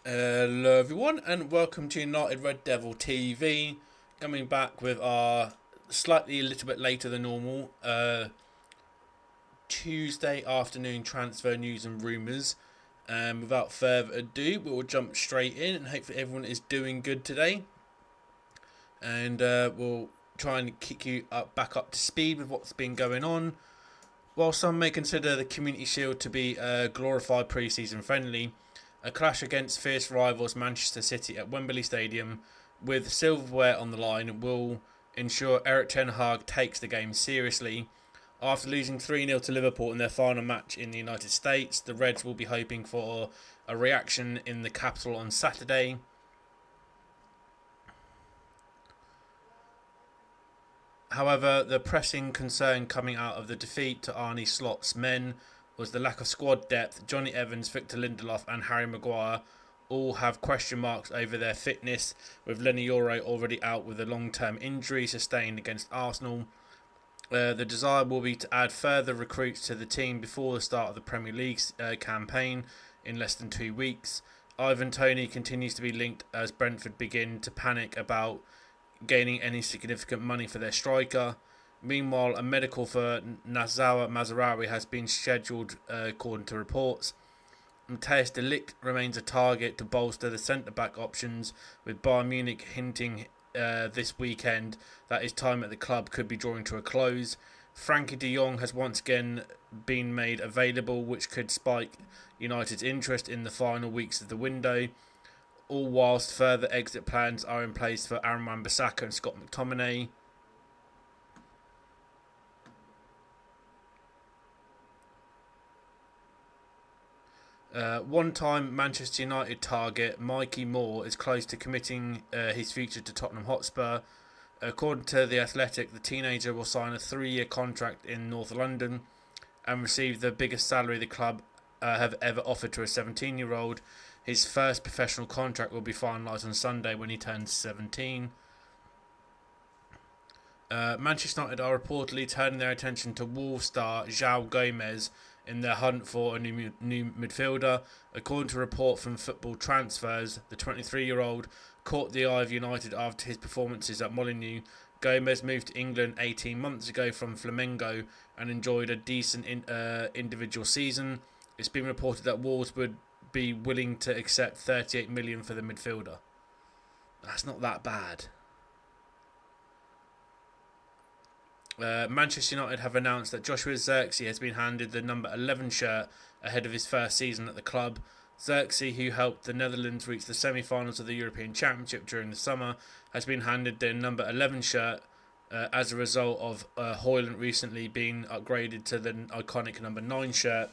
Hello everyone and welcome to United Red Devil TV. Coming back with our slightly a little bit later than normal Tuesday afternoon transfer news and rumours. And without further ado, we'll jump straight in and hopefully everyone is doing good today. And we'll try and kick you back up to speed with what's been going on. While some may consider the Community Shield to be a glorified pre-season friendly, a clash against fierce rivals Manchester City at Wembley Stadium with silverware on the line will ensure Eric Ten Hag takes the game seriously. After losing 3-0 to Liverpool in their final match in the United States, the Reds will be hoping for a reaction in the capital on Saturday. However, the pressing concern coming out of the defeat to Arne Slot's men was the lack of squad depth. Johnny Evans, Victor Lindelof and Harry Maguire all have question marks over their fitness, with Lenny Yoro already out with a long-term injury sustained against Arsenal. The desire will be to add further recruits to the team before the start of the Premier League campaign in less than 2 weeks. Ivan Toney continues to be linked as Brentford begin to panic about gaining any significant money for their striker. Meanwhile, a medical for Nazawa Mazarawi has been scheduled, according to reports. Matthijs de Ligt remains a target to bolster the centre-back options, with Bayern Munich hinting this weekend that his time at the club could be drawing to a close. Frankie de Jong has once again been made available, which could spike United's interest in the final weeks of the window, all whilst further exit plans are in place for Aaron Wan-Bissaka and Scott McTominay. One-time Manchester United target Mikey Moore is close to committing his future to Tottenham Hotspur. According to The Athletic, the teenager will sign a 3-year contract in North London and receive the biggest salary the club have ever offered to a 17-year-old. His first professional contract will be finalised on Sunday when he turns 17. Manchester United are reportedly turning their attention to Wolves star João Gomez in their hunt for a new midfielder. According to a report from Football Transfers, the 23-year-old caught the eye of United after his performances at Molineux. Gomez moved to England 18 months ago from Flamengo and enjoyed a decent individual season. It's been reported that Wolves would be willing to accept 38 million for the midfielder. That's not that bad. Manchester United have announced that Joshua Zirkzee has been handed the number 11 shirt ahead of his first season at the club. Zirkzee, who helped the Netherlands reach the semi-finals of the European Championship during the summer, has been handed the number 11 shirt as a result of Højlund recently being upgraded to the iconic number 9 shirt.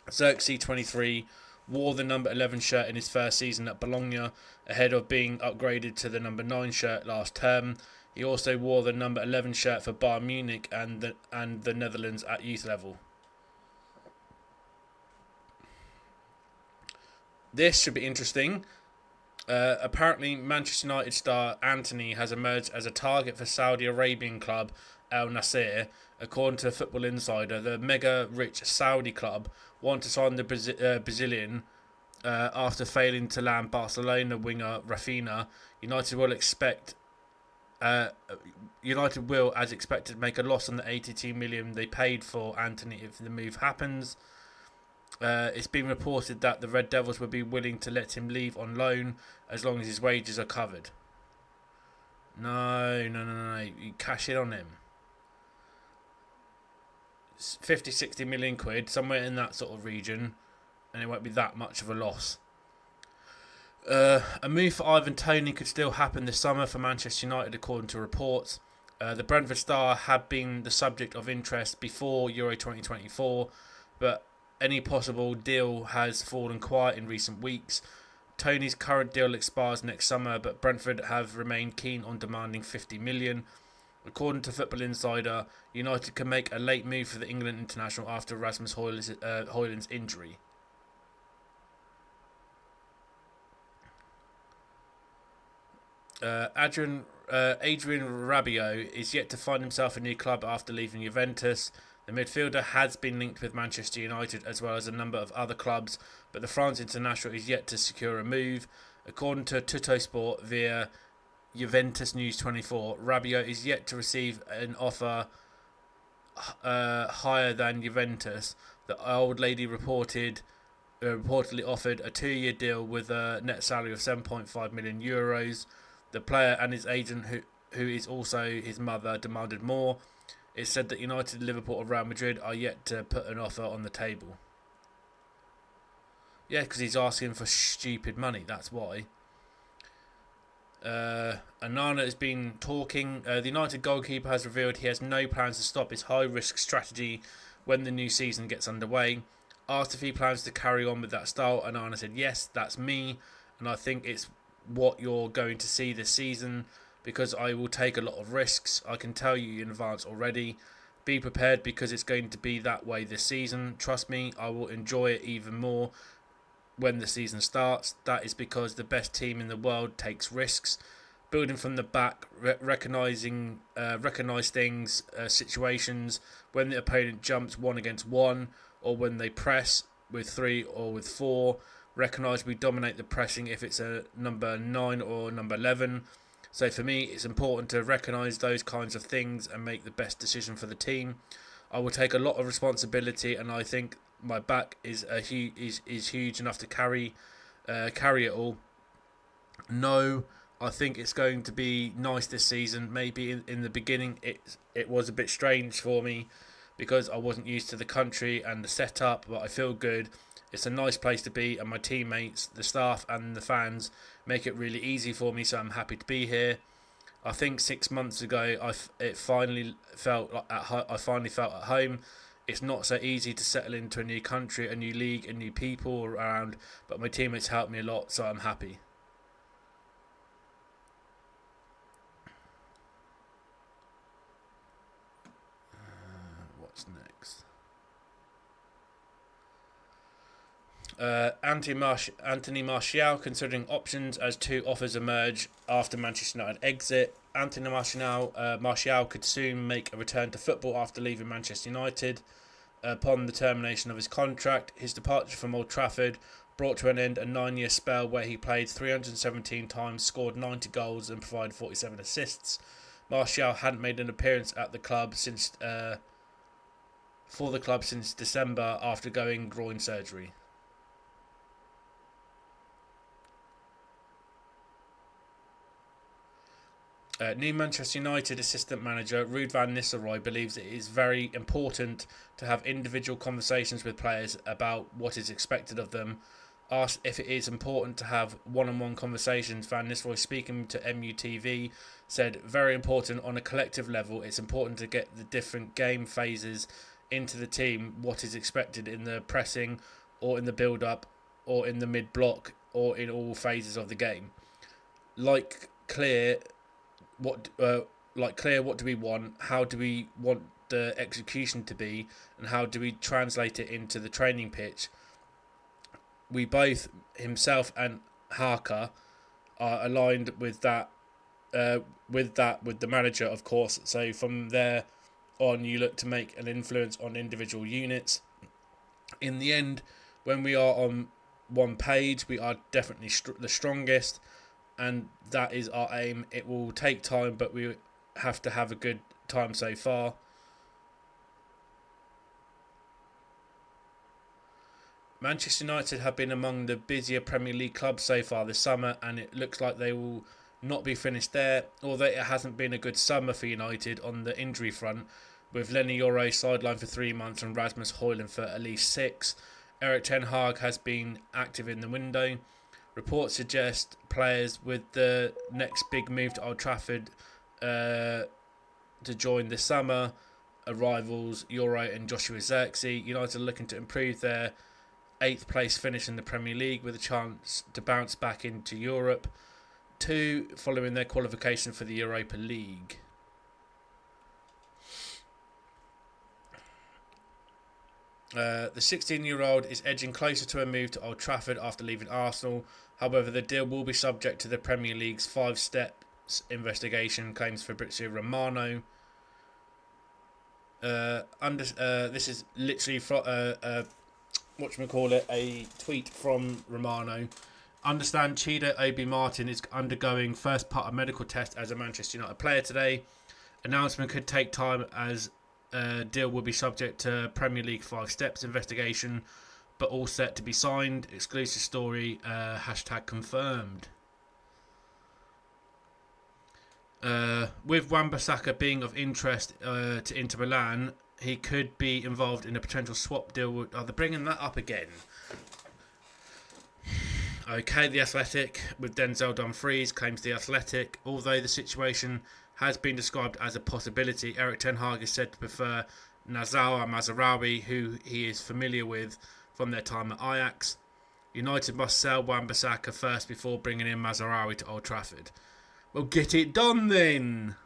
Zirkzee, 23, wore the number 11 shirt in his first season at Bologna ahead of being upgraded to the number 9 shirt last term. He also wore the number 11 shirt for Bayern Munich and the Netherlands at youth level. This should be interesting. Apparently, Manchester United star Antony has emerged as a target for Saudi Arabian club Al-Nassr. According to Football Insider, the mega-rich Saudi club want to sign the Brazilian after failing to land Barcelona winger Rafinha. United will, as expected, make a loss on the 82 million they paid for Antony if the move happens. It's been reported that the Red Devils would be willing to let him leave on loan as long as his wages are covered. No. You cash in on him. 50, 60 million quid, somewhere in that sort of region, and it won't be that much of a loss. A move for Ivan Toney could still happen this summer for Manchester United, according to reports. The Brentford star had been the subject of interest before Euro 2024, but any possible deal has fallen quiet in recent weeks. Toney's current deal expires next summer, but Brentford have remained keen on demanding 50 million. According to Football Insider, United can make a late move for the England international after Rasmus Højlund's injury. Adrian Rabiot is yet to find himself a new club after leaving Juventus. The midfielder has been linked with Manchester United as well as a number of other clubs, but the France international is yet to secure a move. According to Tuttosport via Juventus News 24, Rabiot is yet to receive an offer higher than Juventus. The old lady reportedly offered a 2-year deal with a net salary of 7.5 million euros. The player and his agent, who is also his mother, demanded more. It's said that United, Liverpool, or Real Madrid are yet to put an offer on the table. Yeah, because he's asking for stupid money. That's why. Onana has been talking. The United goalkeeper has revealed he has no plans to stop his high-risk strategy when the new season gets underway. Asked if he plans to carry on with that style, Onana said, "Yes, that's me, and I think it's what you're going to see this season because I will take a lot of risks. I can tell you in advance already. Be prepared because it's going to be that way this season. Trust me, I will enjoy it even more when the season starts. That is because the best team in the world takes risks. Building from the back, recognize things, situations when the opponent jumps 1-against-1 or when they press with 3 or with 4. Recognise we dominate the pressing if it's a number 9 or number 11. So for me, it's important to recognise those kinds of things and make the best decision for the team. I will take a lot of responsibility, and I think my back is huge enough to carry it all. No, I think it's going to be nice this season. Maybe in the beginning it was a bit strange for me because I wasn't used to the country and the setup, but I feel good. It's a nice place to be, and my teammates, the staff, and the fans make it really easy for me. So I'm happy to be here. I think 6 months ago, I finally felt at home. It's not so easy to settle into a new country, a new league, and new people around, but my teammates helped me a lot, so I'm happy. What's next? Antony Martial considering options as 2 offers emerge after Manchester United exit. Antony Martial could soon make a return to football after leaving Manchester United. Upon the termination of his contract, his departure from Old Trafford brought to an end a 9-year spell where he played 317 times, scored 90 goals and provided 47 assists. Martial hadn't made an appearance at the club since December after going groin surgery. New Manchester United assistant manager Ruud van Nistelrooy believes it is very important to have individual conversations with players about what is expected of them. Asked if it is important to have one-on-one conversations, Van Nistelrooy, speaking to MUTV, said, "Very important on a collective level. It's important to get the different game phases into the team, what is expected in the pressing or in the build-up or in the mid-block or in all phases of the game. Like clear what do we want, how do we want the execution to be, and how do we translate it into the training pitch. We both, himself and Harker, are aligned with that with the manager, of course. So from there on, you look to make an influence on individual units. In the end, when we are on one page, we are definitely the strongest, and that is our aim. It will take time, but we have to have a good time so far. Manchester United have been among the busier Premier League clubs so far this summer, and it looks like they will not be finished there, although it hasn't been a good summer for United on the injury front, with Lenny Yoro sidelined for 3 months and Rasmus Højlund for at least 6. Erik ten Hag has been active in the window. Reports suggest players with the next big move to Old Trafford to join this summer are rivals Yoro and Joshua Zirkzee. United are looking to improve their 8th place finish in the Premier League with a chance to bounce back into Europe. 2 following their qualification for the Europa League. The 16-year-old is edging closer to a move to Old Trafford after leaving Arsenal. However, the deal will be subject to the Premier League's 5 steps investigation, claims Fabrizio Romano. This is literally from whatchamacallit, a tweet from Romano. Understand Chido Obi Martin is undergoing first part of medical test as a Manchester United player today. Announcement could take time as deal will be subject to Premier League 5 steps investigation, but all set to be signed. Exclusive story, hashtag confirmed. With Wan-Bissaka being of interest to Inter Milan, he could be involved in a potential swap deal. They're bringing that up again. Okay, The Athletic, with Denzel Dumfries, claims The Athletic. Although the situation has been described as a possibility, Erik ten Hag is said to prefer Nazawa Mazraoui, who he is familiar with from their time at Ajax. United must sell Wan-Bissaka first before bringing in Mazraoui to Old Trafford. Well, get it done then!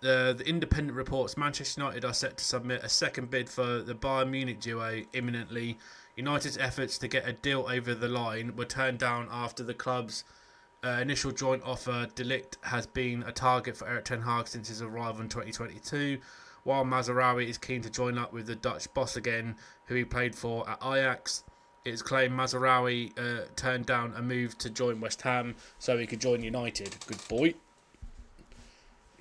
The Independent reports Manchester United are set to submit a second bid for the Bayern Munich duo imminently. United's efforts to get a deal over the line were turned down after the club's initial joint offer. De Ligt has been a target for Erik ten Hag since his arrival in 2022, while Mazraoui is keen to join up with the Dutch boss again, who he played for at Ajax. It is claimed Mazraoui turned down a move to join West Ham so he could join United. Good boy.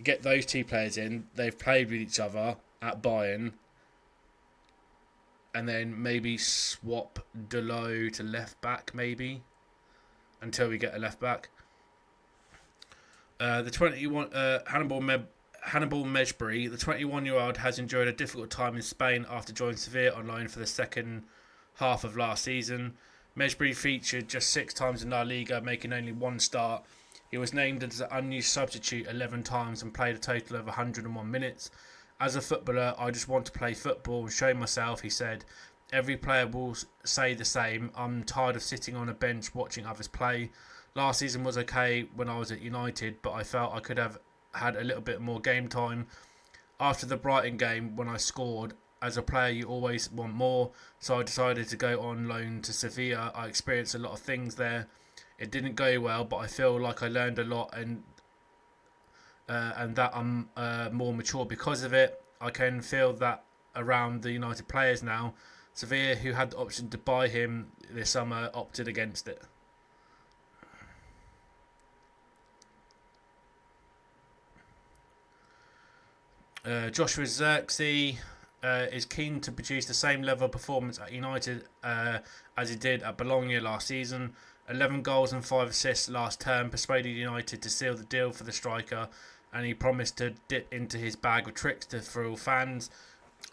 Get those two players in. They've played with each other at Bayern. And then maybe swap Delo to left back, maybe, until we get a left back. The 21 Hannibal Mejbri, the 21-year-old, has enjoyed a difficult time in Spain after joining Sevilla on loan for the second half of last season. Mejbri featured just 6 times in La Liga, making only 1 start. He was named as an unused substitute 11 times and played a total of 101 minutes. As a footballer, I just want to play football and show myself, he said. Every player will say the same. I'm tired of sitting on a bench watching others play. Last season was okay when I was at United, but I felt I could have had a little bit more game time. After the Brighton game, when I scored, as a player you always want more, so I decided to go on loan to Sevilla. I experienced a lot of things there. It didn't go well, but I feel like I learned a lot and that I'm more mature because of it. I can feel that around the United players now. Sevilla, who had the option to buy him this summer, opted against it. Joshua Zirkzee is keen to produce the same level of performance at United as he did at Bologna last season. 11 goals and 5 assists last term persuaded United to seal the deal for the striker, and he promised to dip into his bag of tricks to thrill fans.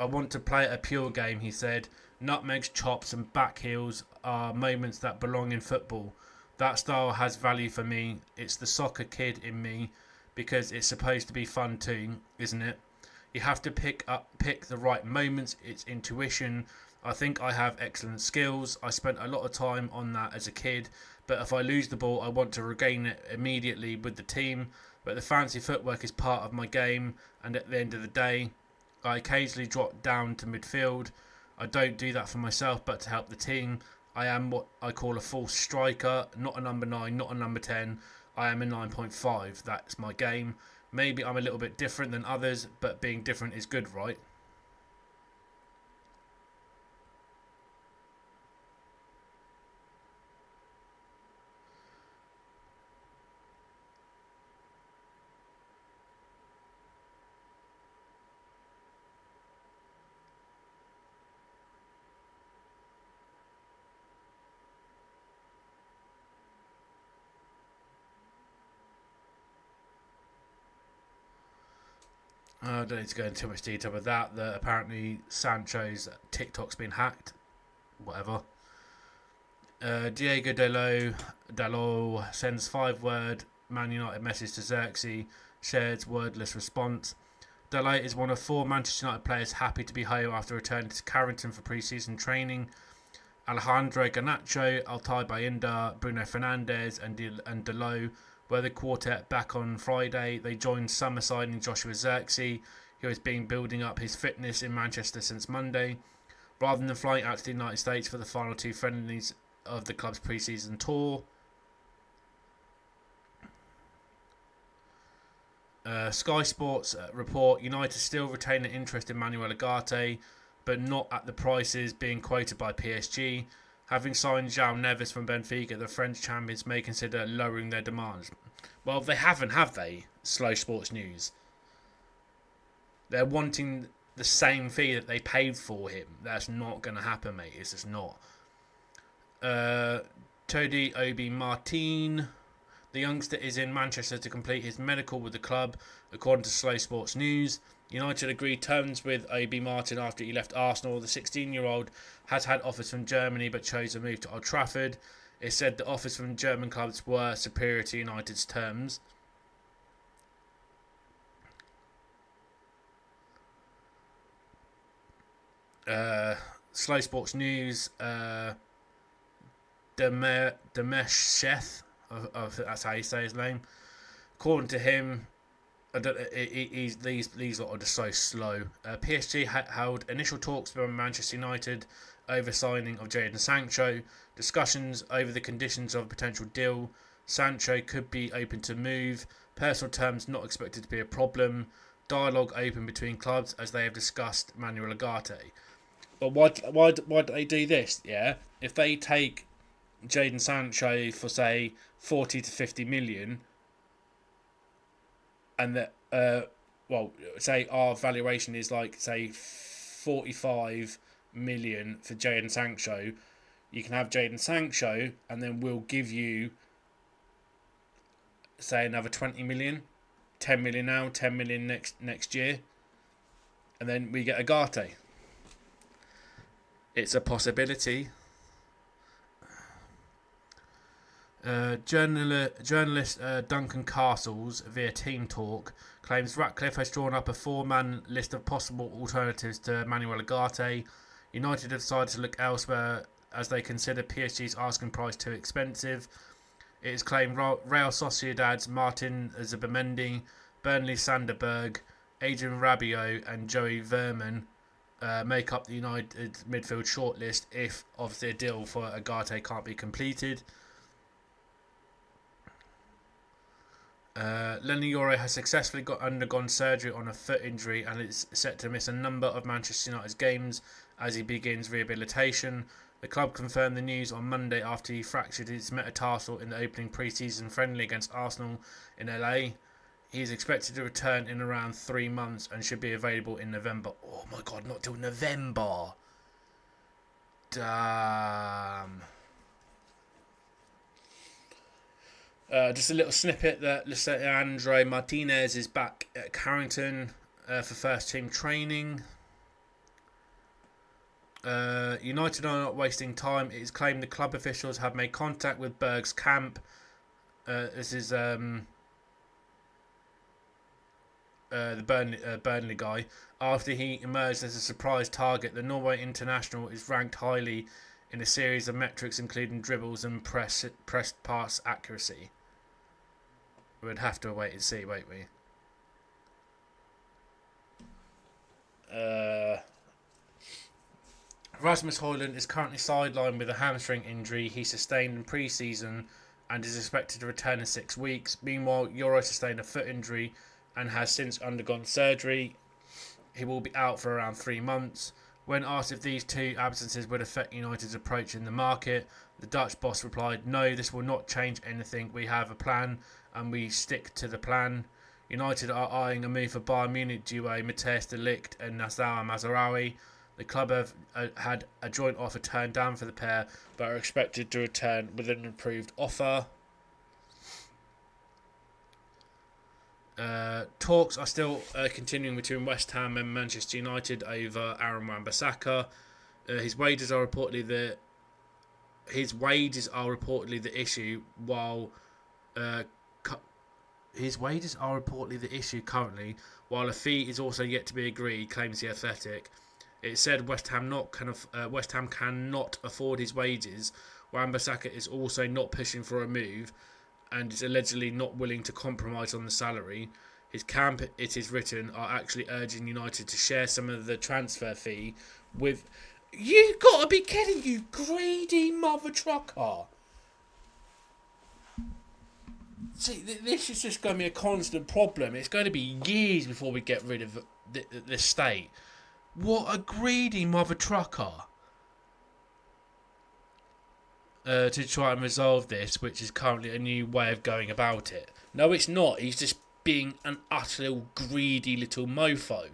I want to play a pure game, he said. Nutmegs, chops and back heels are moments that belong in football. That style has value for me. It's the soccer kid in me, because it's supposed to be fun too, isn't it? You have to pick the right moments. It's intuition. I think I have excellent skills. I spent a lot of time on that as a kid, but if I lose the ball, I want to regain it immediately with the team. But the fancy footwork is part of my game, and at the end of the day, I occasionally drop down to midfield. I don't do that for myself, but to help the team. I am what I call a false striker, not a number 9, not a number 10. I am a 9.5. That's my game. Maybe I'm a little bit different than others, but being different is good, right? I don't need to go into too much detail with that. That apparently Sancho's TikTok's been hacked. Whatever. Diego Dalot sends 5-word Man United message to Xerxes, shares wordless response. Dalot is one of 4 Manchester United players happy to be home after returning to Carrington for pre-season training. Alejandro Garnacho, Altay Bayinda, Bruno Fernandes and Dalot were the quartet back on Friday. They joined summer signing Joshua Zirkzee, who has been building up his fitness in Manchester since Monday. Rather than flying out to the United States for the final 2 friendlies of the club's pre-season tour, Sky Sports report United still retain an interest in Manuel Ugarte, but not at the prices being quoted by PSG. Having signed João Neves from Benfica, the French champions may consider lowering their demands. Well, they haven't, have they? Slow Sports News. They're wanting the same fee that they paid for him. That's not going to happen, mate. It's just not. Todi Obi Martin. The youngster is in Manchester to complete his medical with the club, according to Slow Sports News. United agreed terms with Obi Martin after he left Arsenal. The 16-year-old has had offers from Germany but chose to move to Old Trafford. It said the offers from German clubs were superior to United's terms. Slow Sports News. Demesheth, that's how you say his name. According to him, these lot are just so slow. PSG held initial talks with Manchester United over signing of Jadon Sancho. Discussions over the conditions of a potential deal. Sancho could be open to move. Personal terms not expected to be a problem. Dialogue open between clubs as they have discussed Manuel Ugarte. But why do they do this? Yeah, if they take Jadon Sancho for say 40 to 50 million, and that say our valuation is like say 45 million for Jadon Sancho, you can have Jadon Sancho, and then we'll give you say another 20 million, 10 million now, 10 million next year, and then we get Ugarte. It's a possibility. Journalist Duncan Castles, via Team Talk, claims Ratcliffe has drawn up a 4-man list of possible alternatives to Manuel Ugarte. United have decided to look elsewhere as they consider PSG's asking price too expensive. It is claimed Real Sociedad's Martin Zubimendi, Burnley's Sander Berge, Adrian Rabiot and Joey Verman make up the United midfield shortlist if obviously a deal for Ugarte can't be completed. Lenny Yoro has successfully undergone surgery on a foot injury and is set to miss a number of Manchester United's games as he begins rehabilitation. The club confirmed the news on Monday after he fractured his metatarsal in the opening pre-season friendly against Arsenal in LA. He is expected to return in around 3 months and should be available in November. Oh my god, not till November. Damn. Just a little snippet that Lisandro Martinez is back at Carrington for first team training. United are not wasting time. It is claimed the club officials have made contact with Berge's camp. This is the Burnley guy. After he emerged as a surprise target, the Norway international is ranked highly in a series of metrics including dribbles and press pass accuracy. We'd have to wait and see, won't we? Rasmus Højlund is currently sidelined with a hamstring injury he sustained in pre-season and is expected to return in 6 weeks. Meanwhile, Euro sustained a foot injury and has since undergone surgery. He will be out for around 3 months. When asked if these 2 absences would affect United's approach in the market, the Dutch boss replied, "No, this will not change anything. We have a plan and we stick to the plan." United are eyeing a move for Bayern Munich duo Matthijs de Ligt and Nassar Mazraoui. The club have had a joint offer turned down for the pair, but are expected to return with an improved offer. Talks are still continuing between West Ham and Manchester United over Aaron Wan-Bissaka. His wages are reportedly the issue, while his wages are reportedly the issue currently, while a fee is also yet to be agreed, claims The Athletic. It said West Ham cannot afford his wages. Wan-Bissaka is also not pushing for a move and is allegedly not willing to compromise on the salary. His camp, it is written, are actually urging United to share some of the transfer fee with... You gotta be kidding, you greedy mother trucker. See, this is just going to be a constant problem. It's going to be years before we get rid of the state. What a greedy mother trucker. To try and resolve this, which is currently a new way of going about it. No, it's not. He's just being an utter greedy little mofo.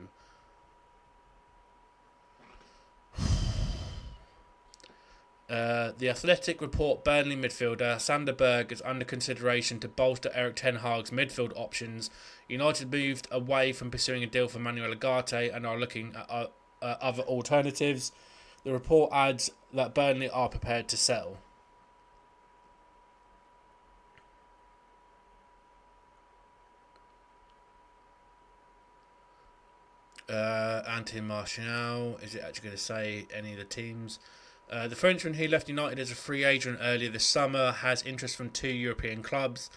The Athletic report Burnley midfielder Sander Berge is under consideration to bolster Erik ten Hag's midfield options. United moved away from pursuing a deal for Manuel Ugarte and are looking at other alternatives. The report adds that Burnley are prepared to sell. Antony Martial, is it actually going to say any of the teams? The Frenchman who left United as a free agent earlier this summer has interest from 2 European clubs.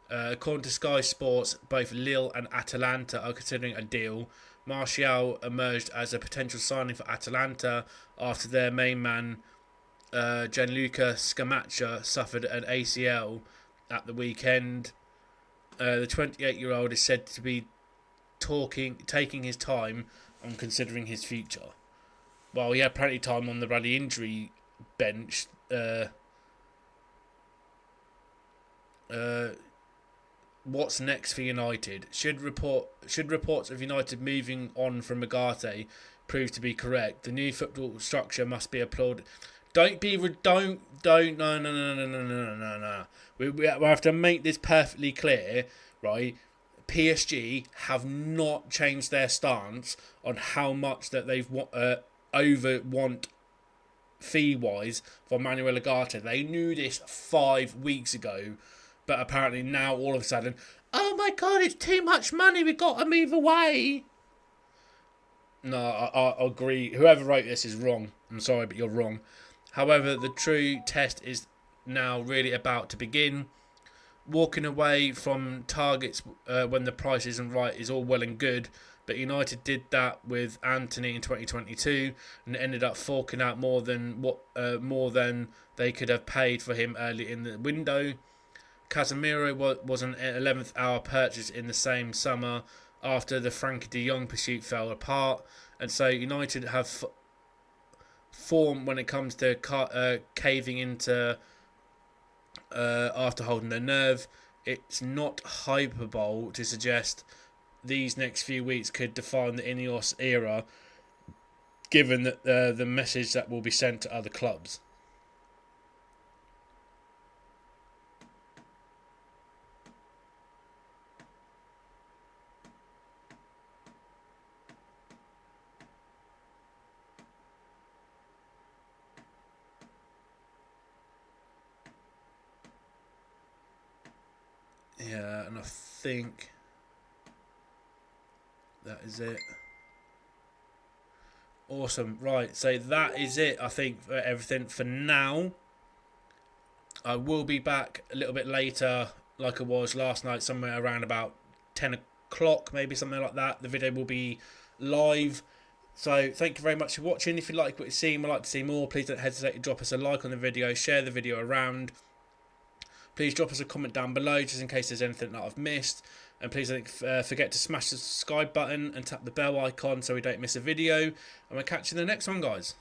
According to Sky Sports, both Lille and Atalanta are considering a deal. Martial emerged as a potential signing for Atalanta after their main man Gianluca Scamacca suffered an ACL at the weekend. The 28-year-old is said to be taking his time on considering his future. Well, he had plenty of time on the rally injury bench. What's next for United? Should reports of United moving on from Ugarte prove to be correct, the new football structure must be applauded. No. We have to make this perfectly clear, right? PSG have not changed their stance on how much that they've want fee-wise for Manuel Ugarte. They knew this 5 weeks ago, but apparently now all of a sudden, oh my god, it's too much money, we've got to move away. No, I agree. Whoever wrote this is wrong. I'm sorry, but you're wrong. However, the true test is now really about to begin. Walking away from targets when the price isn't right is all well and good, but United did that with Antony in 2022 and ended up forking out more than they could have paid for him early in the window. Casemiro was an 11th hour purchase in the same summer after the Frankie de Jong pursuit fell apart, and so United have form when it comes to caving into after holding their nerve. It's not hyperbole to suggest these next few weeks could define the Ineos era, given that the message that will be sent to other clubs. Yeah, and I think that is it. Awesome. Right, so that is it, I think, for everything for now. I will be back a little bit later, like I was last night, somewhere around about 10 o'clock, maybe something like that. The video will be live. So thank you very much for watching. If you like what you've seen, would like to see more, please don't hesitate to drop us a like on the video, share the video around. Please drop us a comment down below just in case there's anything that I've missed. And please don't forget to smash the subscribe button and tap the bell icon so we don't miss a video. And we'll catch you in the next one, guys.